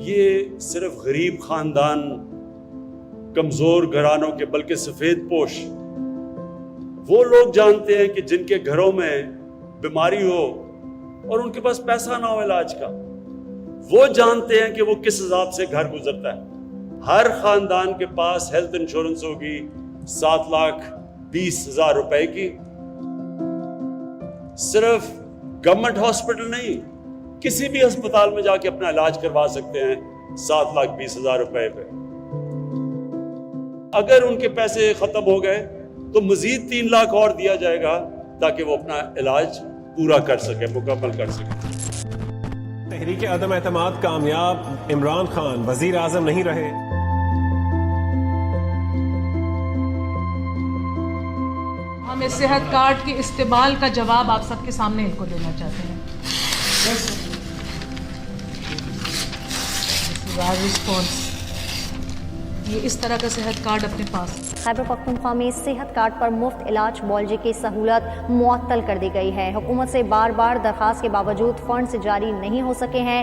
ये सिर्फ गरीब खानदान, कमजोर घरानों के, बल्कि सफेद पोश वो लोग जानते हैं कि जिनके घरों में बीमारी हो और उनके पास पैसा ना हो इलाज का, वो जानते हैं कि वो किस हिसाब से घर गुजरता है। हर खानदान के पास हेल्थ इंश्योरेंस होगी 7,20,000 रुपए की। सिर्फ गवर्नमेंट हॉस्पिटल नहीं, किसी भी अस्पताल में जाके अपना इलाज करवा सकते हैं 7,20,000 रुपए पे। अगर उनके पैसे खत्म हो गए तो मजीद 3 लाख और दिया जाएगा ताकि वो अपना इलाज पूरा कर सके, मुकम्मल कर सके। तहरीक अदम एतमाद कामयाब, इमरान खान वजीर आजम नहीं रहे। हम इस सेहत कार्ड के इस्तेमाल का जवाब आप सबके सामने इनको देना चाहते हैं। रिस्पॉन्स, ये इस तरह का सेहत कार्ड अपने पास। खैबर पख्तूनख्वा में सेहत कार्ड पर मुफ्त इलाज मुआवजे की सहूलत मुअत्तल कर दी गई है। हुकूमत से बार बार दरखास्त के बावजूद फंड जारी नहीं हो सके हैं।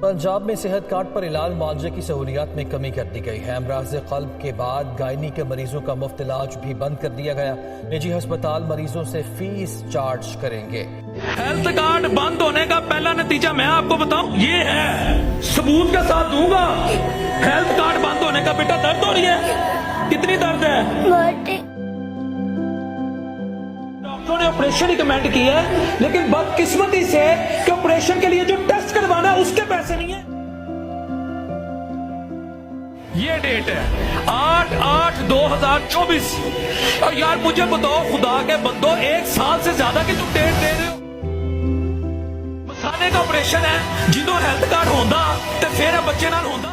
पंजाब में सेहत कार्ड पर इलाज मुआवजे की सहूलियात में कमी कर दी गई है। अमराज़ क़ल्ब के बाद गायनी के मरीजों का मुफ्त इलाज भी बंद कर दिया गया। निजी अस्पताल मरीजों से फीस चार्ज करेंगे। हेल्थ कार्ड बंद होने का पहला नतीजा मैं आपको बताऊं, ये है, सबूत के साथ दूंगा। हेल्थ कार्ड बंद होने का बेटा दर्द हो रही है, कितनी दर्द है? डॉक्टरों ने ऑपरेशन रिकमेंड किया है, लेकिन बदकिस्मती से कि ऑपरेशन के लिए जो टेस्ट करवाना है उसके पैसे नहीं है। ये डेट है 8/8/2024। और यार मुझे बताओ, खुदा के बंदो, 1 साल से ज्यादा की तुम डेट दे रहे हो। मसाने का ऑपरेशन है, जिन्हों हेल्थ कार्ड होंदा ते फिर बच्चे नाल होंदा।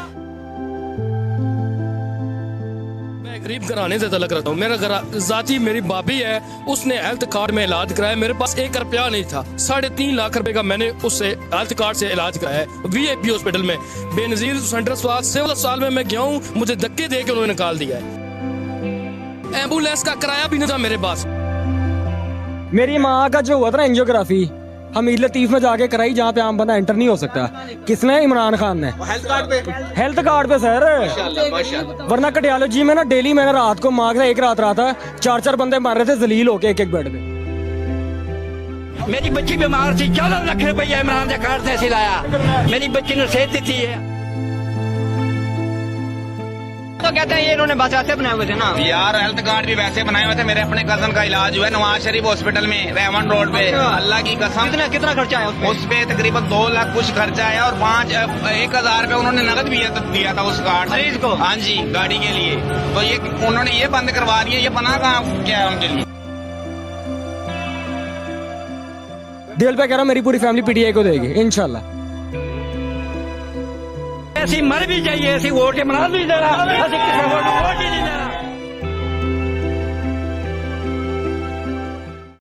गरीब घराने से तलक रखता हूँ। मेरा जाती मेरी भाभी है, उसने हेल्थ कार्ड में इलाज कराया। मेरे पास 1 रुपया नहीं था। 3.5 लाख रुपए का मैंने उससे हेल्थ कार्ड से इलाज कराया है VIP हॉस्पिटल में। बेनजीर सेंटर स्वास्थ्य सिविल अस्पताल में मैं गया हूँ, मुझे धक्के दे के उन्होंने निकाल दिया है। एम्बुलेंस का किराया भी नहीं था मेरे पास। मेरी माँ का जो हुआ था ना एंजियोग्राफी, हमीद लतीफ में जाके कराई, जहाँ पे आम बंदा एंटर नहीं हो सकता। किसने? इमरान खान ने। हेल्थ कार्ड पे सर। वरना कटियालॉजी में ना डेली मैंने रात को माँ एक रात रहा था, 4 बंदे मार रहे थे जलील होके एक बेड पे। मेरी बच्ची बीमार थी, 14 लाख रुपया इमरान के कार्ड से सिलाया। मेरी बच्ची ने सेहत दी है। तो कहते हैं ये इन्होंने बस ऐसे बनाए हुए थे ना यार। हेल्थ कार्ड भी वैसे बनाए हुए थे। मेरे अपने कजन का इलाज हुआ है नवाज शरीफ हॉस्पिटल में, रेवन रोड पे। अल्लाह की कसम। कितना खर्चा है उस पे? तकरीबन 2 लाख कुछ खर्चा है और 1,000 रुपए उन्होंने नकद भी दिया था उस कार्ड मरीज को। हाँ जी, गाड़ी के लिए। तो ये उन्होंने ये बंद करवा दिया। ये बना कहाँ क्या है उनके लिए? दिल पे कह रहा मेरी पूरी फैमिली PTI को देगी इंशाल्लाह। ऐसी मर भी जाइए, ऐसी वोट के मना भी देना, ऐसी किसी वोट ही नहीं देना।